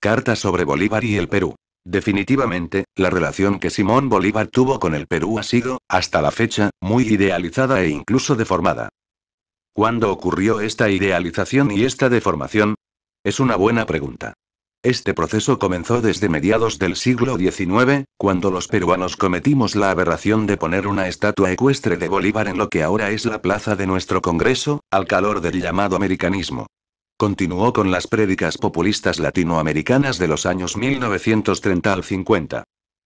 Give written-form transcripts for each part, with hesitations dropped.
Carta sobre Bolívar y el Perú. Definitivamente, la relación que Simón Bolívar tuvo con el Perú ha sido, hasta la fecha, muy idealizada e incluso deformada. ¿Cuándo ocurrió esta idealización y esta deformación? Es una buena pregunta. Este proceso comenzó desde mediados del siglo XIX, cuando los peruanos cometimos la aberración de poner una estatua ecuestre de Bolívar en lo que ahora es la plaza de nuestro Congreso, al calor del llamado americanismo. Continuó con las prédicas populistas latinoamericanas de los años 1930 al 50.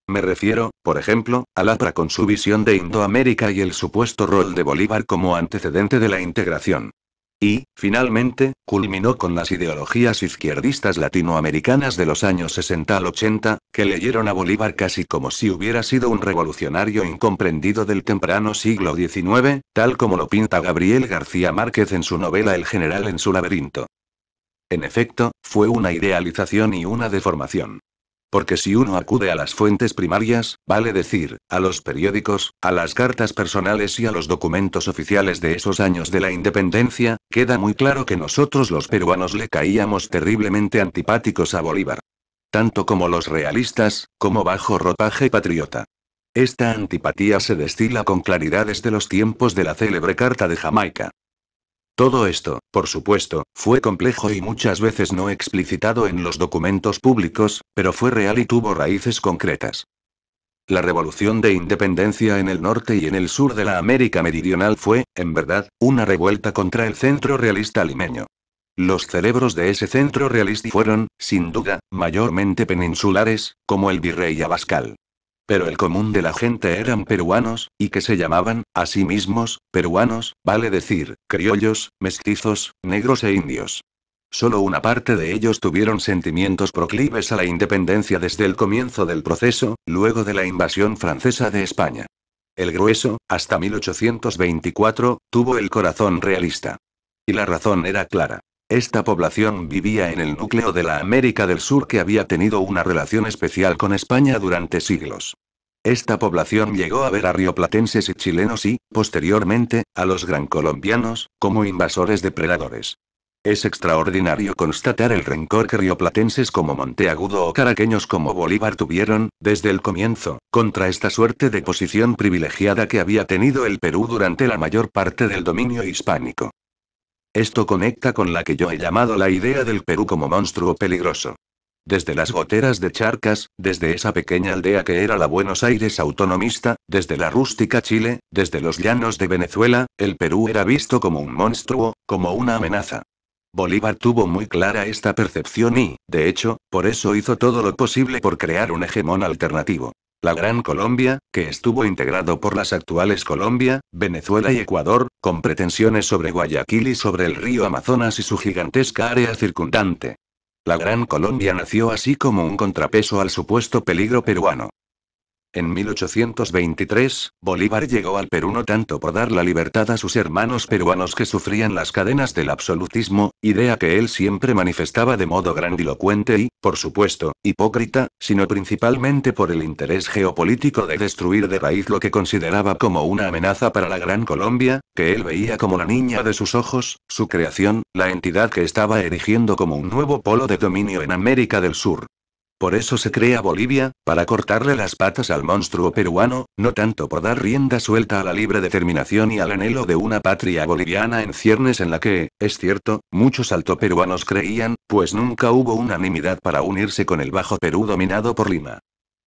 Me refiero, por ejemplo, al APRA con su visión de Indoamérica y el supuesto rol de Bolívar como antecedente de la integración. Y, finalmente, culminó con las ideologías izquierdistas latinoamericanas de los años 60 al 80, que leyeron a Bolívar casi como si hubiera sido un revolucionario incomprendido del temprano siglo XIX, tal como lo pinta Gabriel García Márquez en su novela El general en su laberinto. En efecto, fue una idealización y una deformación. Porque si uno acude a las fuentes primarias, vale decir, a los periódicos, a las cartas personales y a los documentos oficiales de esos años de la independencia, queda muy claro que nosotros los peruanos le caíamos terriblemente antipáticos a Bolívar. Tanto como los realistas, como bajo ropaje patriota. Esta antipatía se destila con claridad desde los tiempos de la célebre Carta de Jamaica. Todo esto, por supuesto, fue complejo y muchas veces no explicitado en los documentos públicos, pero fue real y tuvo raíces concretas. La revolución de independencia en el norte y en el sur de la América Meridional fue, en verdad, una revuelta contra el centro realista limeño. Los cerebros de ese centro realista fueron, sin duda, mayormente peninsulares, como el virrey Abascal. Pero el común de la gente eran peruanos, y que se llamaban, a sí mismos, peruanos, vale decir, criollos, mestizos, negros e indios. Solo una parte de ellos tuvieron sentimientos proclives a la independencia desde el comienzo del proceso, luego de la invasión francesa de España. El grueso, hasta 1824, tuvo el corazón realista. Y la razón era clara. Esta población vivía en el núcleo de la América del Sur que había tenido una relación especial con España durante siglos. Esta población llegó a ver a rioplatenses y chilenos y, posteriormente, a los gran colombianos, como invasores depredadores. Es extraordinario constatar el rencor que rioplatenses como Monteagudo o caraqueños como Bolívar tuvieron, desde el comienzo, contra esta suerte de posición privilegiada que había tenido el Perú durante la mayor parte del dominio hispánico. Esto conecta con la que yo he llamado la idea del Perú como monstruo peligroso. Desde las goteras de Charcas, desde esa pequeña aldea que era la Buenos Aires autonomista, desde la rústica Chile, desde los llanos de Venezuela, el Perú era visto como un monstruo, como una amenaza. Bolívar tuvo muy clara esta percepción y, de hecho, por eso hizo todo lo posible por crear un hegemón alternativo. La Gran Colombia, que estuvo integrado por las actuales Colombia, Venezuela y Ecuador, con pretensiones sobre Guayaquil y sobre el río Amazonas y su gigantesca área circundante. La Gran Colombia nació así como un contrapeso al supuesto peligro peruano. En 1823, Bolívar llegó al Perú no tanto por dar la libertad a sus hermanos peruanos que sufrían las cadenas del absolutismo, idea que él siempre manifestaba de modo grandilocuente y, por supuesto, hipócrita, sino principalmente por el interés geopolítico de destruir de raíz lo que consideraba como una amenaza para la Gran Colombia, que él veía como la niña de sus ojos, su creación, la entidad que estaba erigiendo como un nuevo polo de dominio en América del Sur. Por eso se crea Bolivia, para cortarle las patas al monstruo peruano, no tanto por dar rienda suelta a la libre determinación y al anhelo de una patria boliviana en ciernes en la que, es cierto, muchos altoperuanos creían, pues nunca hubo unanimidad para unirse con el Bajo Perú dominado por Lima.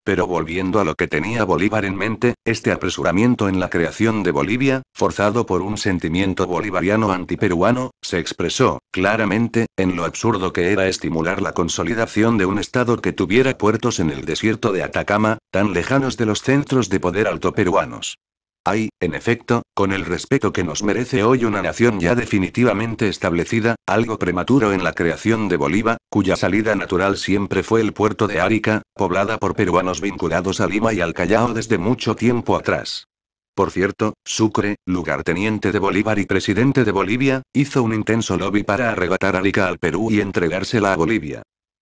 Pero volviendo a lo que tenía Bolívar en mente, este apresuramiento en la creación de Bolivia, forzado por un sentimiento bolivariano antiperuano, se expresó, claramente, en lo absurdo que era estimular la consolidación de un Estado que tuviera puertos en el desierto de Atacama, tan lejanos de los centros de poder altoperuanos. Hay, en efecto, con el respeto que nos merece hoy una nación ya definitivamente establecida, algo prematuro en la creación de Bolívar, cuya salida natural siempre fue el puerto de Arica, poblada por peruanos vinculados a Lima y al Callao desde mucho tiempo atrás. Por cierto, Sucre, lugarteniente de Bolívar y presidente de Bolivia, hizo un intenso lobby para arrebatar Arica al Perú y entregársela a Bolivia.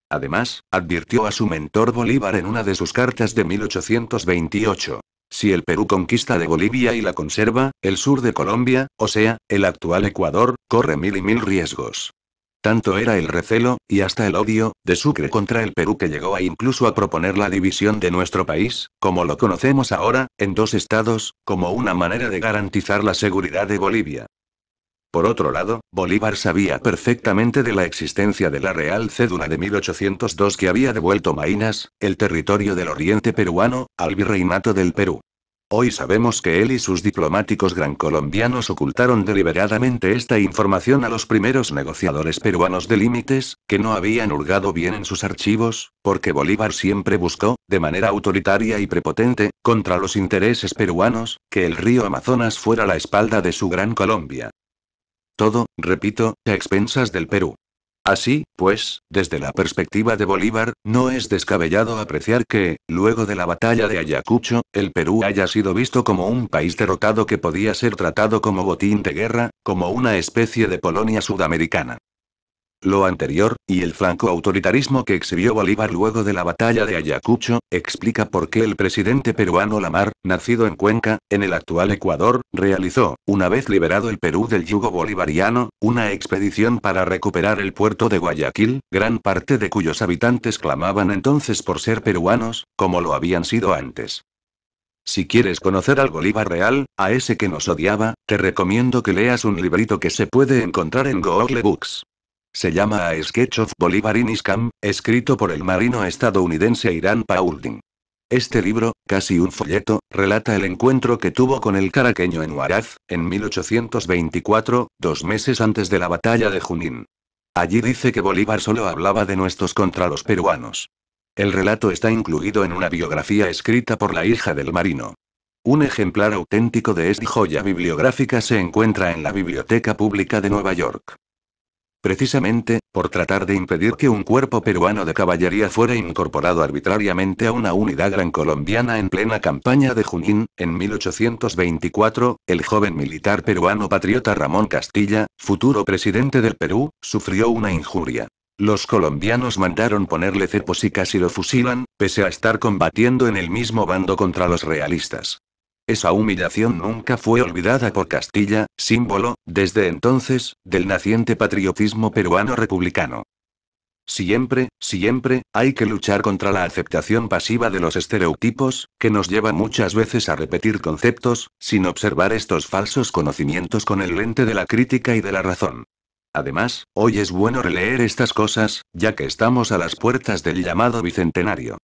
Además, advirtió a su mentor Bolívar en una de sus cartas de 1828. Si el Perú conquista de Bolivia y la conserva, el sur de Colombia, o sea, el actual Ecuador, corre mil y mil riesgos. Tanto era el recelo, y hasta el odio, de Sucre contra el Perú que llegó a incluso a proponer la división de nuestro país, como lo conocemos ahora, en dos estados, como una manera de garantizar la seguridad de Bolivia. Por otro lado, Bolívar sabía perfectamente de la existencia de la Real Cédula de 1802 que había devuelto Maynas, el territorio del oriente peruano, al virreinato del Perú. Hoy sabemos que él y sus diplomáticos grancolombianos ocultaron deliberadamente esta información a los primeros negociadores peruanos de límites, que no habían hurgado bien en sus archivos, porque Bolívar siempre buscó, de manera autoritaria y prepotente, contra los intereses peruanos, que el río Amazonas fuera la espalda de su Gran Colombia. Todo, repito, a expensas del Perú. Así, pues, desde la perspectiva de Bolívar, no es descabellado apreciar que, luego de la batalla de Ayacucho, el Perú haya sido visto como un país derrotado que podía ser tratado como botín de guerra, como una especie de Polonia sudamericana. Lo anterior, y el franco autoritarismo que exhibió Bolívar luego de la batalla de Ayacucho, explica por qué el presidente peruano Lamar, nacido en Cuenca, en el actual Ecuador, realizó, una vez liberado el Perú del yugo bolivariano, una expedición para recuperar el puerto de Guayaquil, gran parte de cuyos habitantes clamaban entonces por ser peruanos, como lo habían sido antes. Si quieres conocer al Bolívar real, a ese que nos odiaba, te recomiendo que leas un librito que se puede encontrar en Google Books. Se llama A Sketch of Bolívar in His Camp, escrito por el marino estadounidense Irán Paulding. Este libro, casi un folleto, relata el encuentro que tuvo con el caraqueño en Huaraz, en 1824, 2 meses antes de la batalla de Junín. Allí dice que Bolívar solo hablaba de nuestros contra los peruanos. El relato está incluido en una biografía escrita por la hija del marino. Un ejemplar auténtico de esta joya bibliográfica se encuentra en la Biblioteca Pública de Nueva York. Precisamente, por tratar de impedir que un cuerpo peruano de caballería fuera incorporado arbitrariamente a una unidad gran colombiana en plena campaña de Junín, en 1824, el joven militar peruano patriota Ramón Castilla, futuro presidente del Perú, sufrió una injuria. Los colombianos mandaron ponerle cepos y casi lo fusilan, pese a estar combatiendo en el mismo bando contra los realistas. Esa humillación nunca fue olvidada por Castilla, símbolo, desde entonces, del naciente patriotismo peruano republicano. Siempre, siempre, hay que luchar contra la aceptación pasiva de los estereotipos, que nos lleva muchas veces a repetir conceptos, sin observar estos falsos conocimientos con el lente de la crítica y de la razón. Además, hoy es bueno releer estas cosas, ya que estamos a las puertas del llamado bicentenario.